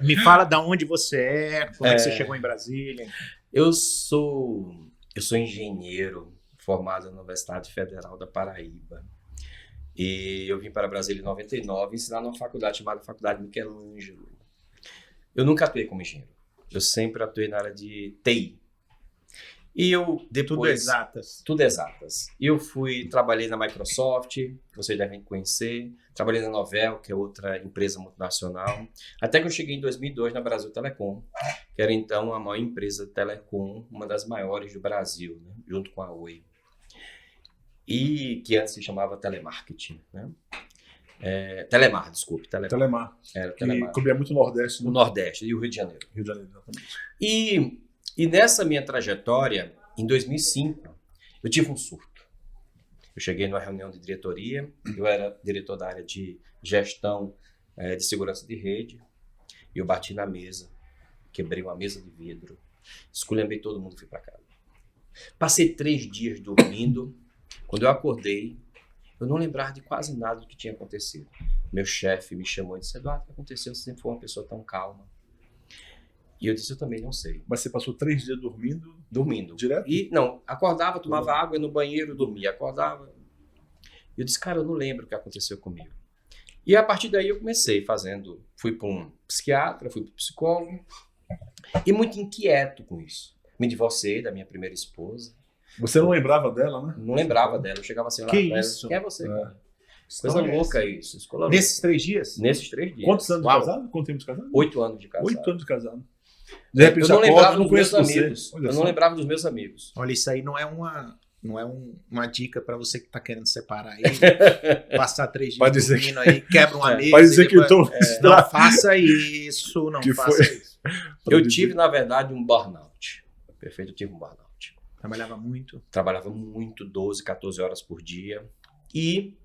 Me fala de onde você é, como é que você chegou em Brasília. Eu sou engenheiro formado na Universidade Federal da Paraíba. E eu vim para Brasília em 99 ensinar numa faculdade chamada Faculdade Michelangelo. Eu nunca atuei como engenheiro. Eu sempre atuei na área de TI. E eu depois... Tudo exatas. Tudo exatas. Eu trabalhei na Microsoft, que vocês devem conhecer. Trabalhei na Novell, que é outra empresa multinacional. Até que eu cheguei em 2002 na Brasil Telecom, que era então a maior empresa de telecom, uma das maiores do Brasil, né? Junto com a Oi. E que antes se chamava Telemarketing, né? Telemar, desculpe. Telemar. Era Telemar. E cobria muito o Nordeste. O Nordeste e o Rio de Janeiro. Rio de Janeiro, exatamente. E nessa minha trajetória, em 2005, eu tive um surto. Eu cheguei numa reunião de diretoria, eu era diretor da área de gestão de segurança de rede, e eu bati na mesa, quebrei uma mesa de vidro, esculhambei todo mundo e fui para casa. Passei 3 dias dormindo. Quando eu acordei, eu não lembrava de quase nada do que tinha acontecido. Meu chefe me chamou e disse: Eduardo, o que aconteceu? Você sempre foi uma pessoa tão calma. E eu disse: eu também não sei. Mas você passou 3 dias dormindo? Dormindo. Direto? E não, acordava, tomava água, ia no banheiro, dormia, acordava. E eu disse: cara, eu não lembro o que aconteceu comigo. E a partir daí eu comecei fui para um psiquiatra, fui para um psicólogo, e muito inquieto com isso. Me divorciei da minha primeira esposa. Você não lembrava dela, né? Não lembrava dela. Eu chegava assim lá Que pra ela, isso? quem é você? É. Coisa louca isso. Escola Nesses 3 dias? louca. Nesses 3 dias. Quantos anos de Uau. casado? Quanto tempo de casado? 8 anos de casado. 8 anos de casado. De repente, Eu não lembrava eu não dos meus conheço você. amigos. Olha Eu só. não lembrava dos meus amigos. Olha, isso aí não é uma dica pra você que tá querendo separar aí. Passar 3 dias Pode dizer dormindo aí, quebra uma mesa. Pode dizer e que eu depois- tô... Não faça isso, não Que faça foi? isso. Eu tive, na verdade, um burnout. Perfeito, eu tive um burnout. Trabalhava muito. Trabalhava muito, 12, 14 horas por dia. E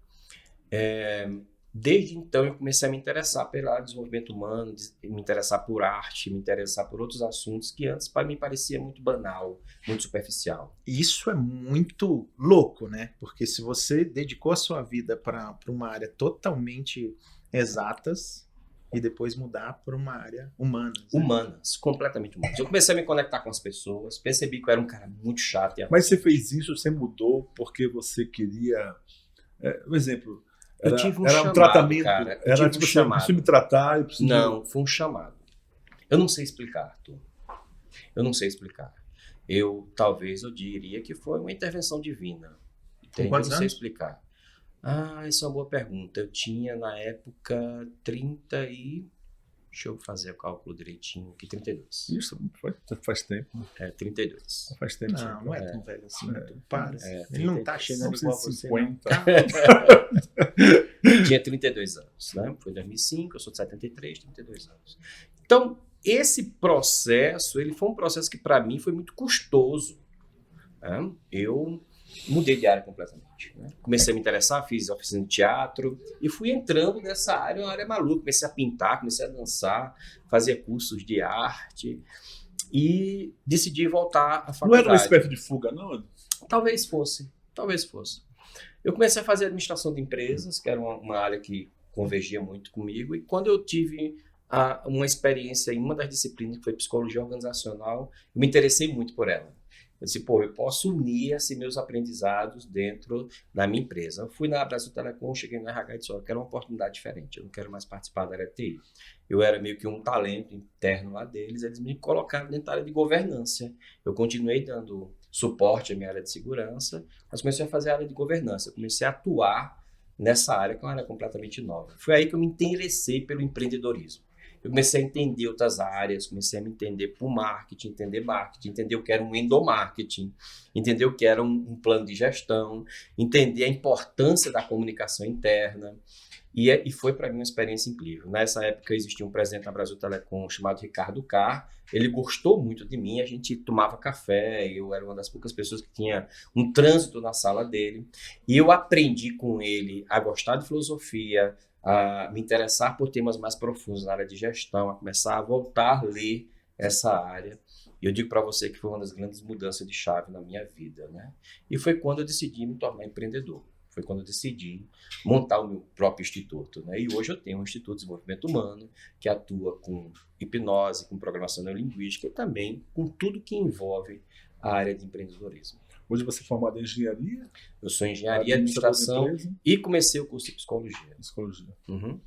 desde então eu comecei a me interessar pelo desenvolvimento humano, me interessar por arte, me interessar por outros assuntos que antes para mim parecia muito banal, muito superficial. Isso é muito louco, né? Porque se você dedicou a sua vida para uma área totalmente exatas e depois mudar para uma área humana. Humanas, completamente humanas. Eu comecei a me conectar com as pessoas, percebi que eu era um cara muito chato. Mas você fez isso, você mudou porque você queria... um exemplo, Eu tive um era chamado, um tratamento, cara. Eu era tive tipo um assim, eu chamado. preciso me tratar, eu preciso... Não, foi um chamado. Eu não sei explicar, Arthur. Eu não sei explicar. Talvez eu diria que foi uma intervenção divina. Entende? Eu quantos não sei anos? explicar. Essa é uma boa pergunta. Eu tinha, na época, 30 e... Deixa eu fazer o cálculo direitinho aqui. 32. Isso, faz tempo. 32. Faz tempo. Não, não é tão velho assim. Para. É, Ele não tá chegando igual a você. Não. 50. Tinha 32 anos, né? Foi em 2005, eu sou de 73, 32 anos. Então, esse processo, ele foi um processo que para mim foi muito custoso. Né? Eu mudei de área completamente. Né? Comecei a me interessar, fiz oficina de teatro e fui entrando nessa área, uma área maluca. Comecei a pintar, comecei a dançar, fazia cursos de arte e decidi voltar à Não faculdade. era uma espécie de fuga, não? Talvez fosse. Eu comecei a fazer administração de empresas, que era uma área que convergia muito comigo, e quando eu tive uma experiência em uma das disciplinas, que foi psicologia organizacional, eu me interessei muito por ela. Eu disse, eu posso unir esses meus aprendizados dentro da minha empresa. Eu fui na Brasil Telecom, cheguei no RH e disse, eu quero uma oportunidade diferente, eu não quero mais participar da área de TI. Eu era meio que um talento interno lá deles, eles me colocaram dentro da área de governança. Eu continuei dando suporte à minha área de segurança, mas comecei a fazer a área de governança. Eu comecei a atuar nessa área, que é uma área completamente nova. Foi aí que eu me interessei pelo empreendedorismo. Eu comecei a entender outras áreas, comecei a me entender por marketing, entender o que era um endomarketing, entender o que era um plano de gestão, entender a importância da comunicação interna. E foi para mim uma experiência incrível. Nessa época existia um presidente na Brasil Telecom chamado Ricardo Carr. Ele gostou muito de mim, a gente tomava café, eu era uma das poucas pessoas que tinha um trânsito na sala dele. E eu aprendi com ele a gostar de filosofia, a me interessar por temas mais profundos na área de gestão, a começar a voltar a ler essa área. E eu digo para você que foi uma das grandes mudanças de chave na minha vida, né? E foi quando eu decidi me tornar empreendedor. Foi quando eu decidi montar o meu próprio instituto, né? E hoje eu tenho um Instituto de Desenvolvimento Humano que atua com hipnose, com programação neurolinguística e também com tudo que envolve a área de empreendedorismo. Hoje você é formado em engenharia? Eu sou em engenharia, administração e comecei o curso de psicologia. Psicologia. Uhum.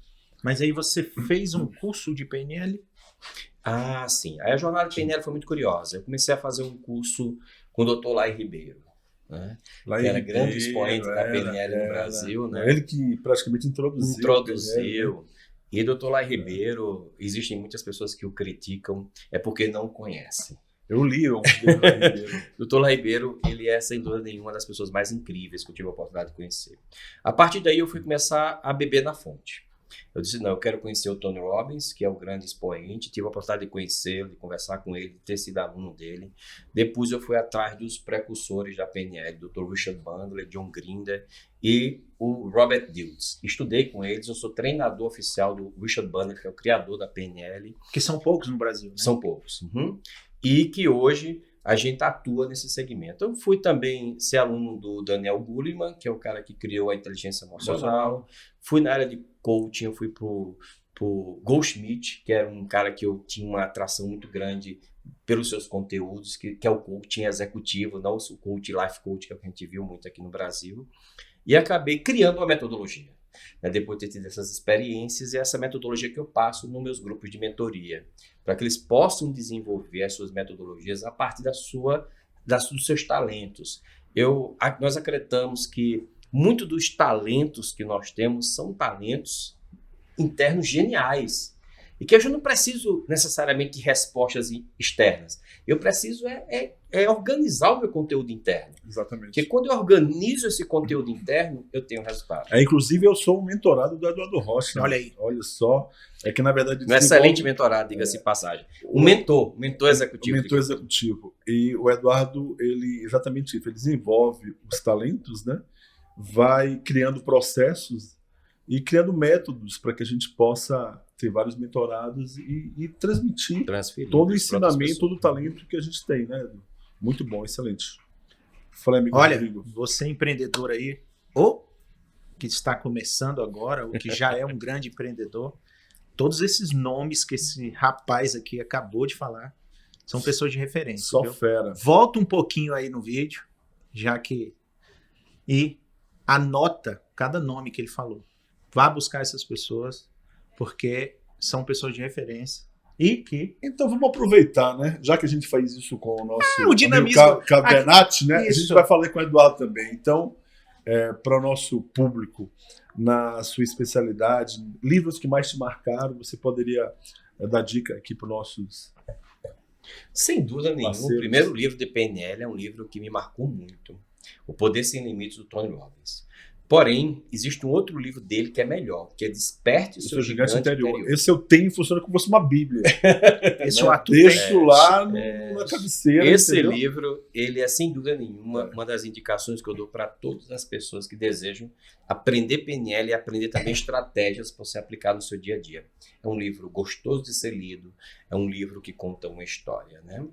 Mas aí você fez um curso de PNL? Ah, sim. Aí a jornada de PNL foi muito curiosa. Eu comecei a fazer um curso com o Dr. Lai Ribeiro, né? Que era grande expoente da PNL no Brasil, né? Ele que praticamente introduziu. E o Dr. Lai Ribeiro, existem muitas pessoas que o criticam, é porque não conhecem. Eu li o Ribeiro. Dr. Lai Ribeiro, ele é, sem dúvida nenhuma, uma das pessoas mais incríveis que eu tive a oportunidade de conhecer. A partir daí, eu fui começar a beber na fonte. Eu disse, não, eu quero conhecer o Tony Robbins, que é o grande expoente, tive a oportunidade de conhecê-lo, de conversar com ele, de ter sido aluno dele. Depois eu fui atrás dos precursores da PNL, Dr. Richard Bandler, John Grinder e o Robert Dilts. Estudei com eles, eu sou treinador oficial do Richard Bandler, que é o criador da PNL. Que são poucos no Brasil, né? São poucos. Uhum. E que hoje a gente atua nesse segmento. Eu fui também ser aluno do Daniel Goleman, que é o cara que criou a inteligência emocional. Fui na área de coaching, eu fui pro Goldschmidt, que era um cara que eu tinha uma atração muito grande pelos seus conteúdos, que é o coaching executivo, não o coach life coach, que é o que a gente viu muito aqui no Brasil. E acabei criando uma metodologia, né, depois de ter tido essas experiências, e essa metodologia que eu passo nos meus grupos de mentoria, para que eles possam desenvolver as suas metodologias a partir dos seus talentos. Nós acreditamos que muitos dos talentos que nós temos são talentos internos geniais, e que eu não preciso necessariamente de respostas externas. Eu preciso organizar o meu conteúdo interno. Exatamente. Porque quando eu organizo esse conteúdo interno, eu tenho resultado. Inclusive, eu sou um mentorado do Eduardo Rocha. Olha aí. Olha só. É que, na verdade... Um excelente mentorado, diga-se de passagem. Um mentor executivo. Um mentor executivo. E o Eduardo, ele exatamente isso. Ele desenvolve os talentos, né? Vai criando processos e criando métodos para que a gente possa ter vários mentorados e transmitir todo o ensinamento, todo o talento que a gente tem, né? Muito bom, excelente. Fala, amigo. Olha, Rodrigo. você empreendedor aí, ou que está começando agora, ou que já é um grande empreendedor, todos esses nomes que esse rapaz aqui acabou de falar são pessoas de referência. Só viu? fera. Volta um pouquinho aí no vídeo, já que... E anota cada nome que ele falou. Vá buscar essas pessoas, porque são pessoas de referência. E que... Então vamos aproveitar, né? Já que a gente faz isso com o nosso o dinamismo Cavenati, né? Isso. A gente vai falar com o Eduardo também. Então, para o nosso público, na sua especialidade, livros que mais te marcaram, você poderia dar dica aqui para os nossos... Sem dúvida nenhuma. parceiros. O primeiro livro de PNL é um livro que me marcou muito. O Poder Sem Limites, do Tony Robbins. Porém, existe um outro livro dele que é melhor, que é Desperte o Seu Gigante Interior. Esse eu tenho, funciona como se fosse uma bíblia. Esse né? é um Deixo lá na cabeceira. Esse entendeu? livro, ele é sem dúvida nenhuma uma das indicações que eu dou para todas as pessoas que desejam aprender PNL e aprender também estratégias para você aplicar no seu dia a dia. É um livro gostoso de ser lido, é um livro que conta uma história, né?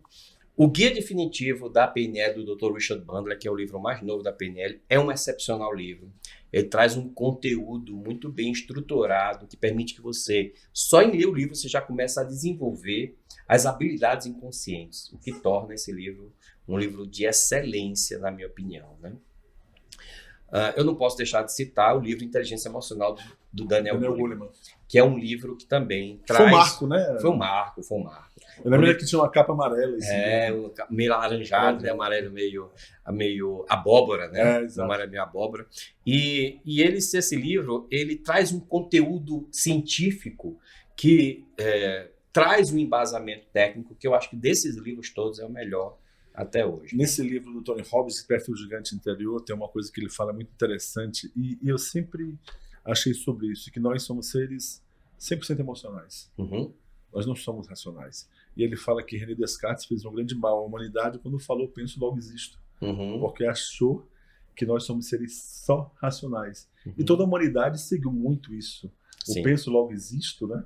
O Guia Definitivo da PNL, do Dr. Richard Bandler, que é o livro mais novo da PNL, é um excepcional livro. Ele traz um conteúdo muito bem estruturado, que permite que você, só em ler o livro, você já começa a desenvolver as habilidades inconscientes, o que torna esse livro um livro de excelência, na minha opinião, né? Eu não posso deixar de citar o livro Inteligência Emocional do Daniel Goleman, que é um livro que também traz... Foi um marco, né? Foi um marco. Eu lembro que tinha uma capa amarela. Assim, meio alaranjado, né? Amarelo meio abóbora, né? Exato. Amarelo meio abóbora. E esse livro, ele traz um conteúdo científico que traz um embasamento técnico, que eu acho que desses livros todos é o melhor até hoje. Nesse livro do Tony Robbins, Desperte o Gigante Interior, tem uma coisa que ele fala muito interessante, e eu sempre achei sobre isso, que nós somos seres 100% emocionais. Uhum. Nós não somos racionais. E ele fala que René Descartes fez um grande mal à humanidade quando falou penso, logo existo. Uhum. Porque achou que nós somos seres só racionais. Uhum. E toda a humanidade seguiu muito isso. Sim. O penso, logo existo, né?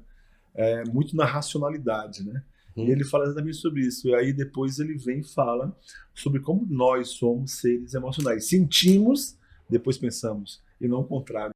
Muito na racionalidade, né? E ele fala exatamente sobre isso. E aí depois ele vem e fala sobre como nós somos seres emocionais. Sentimos depois pensamos, e não o contrário.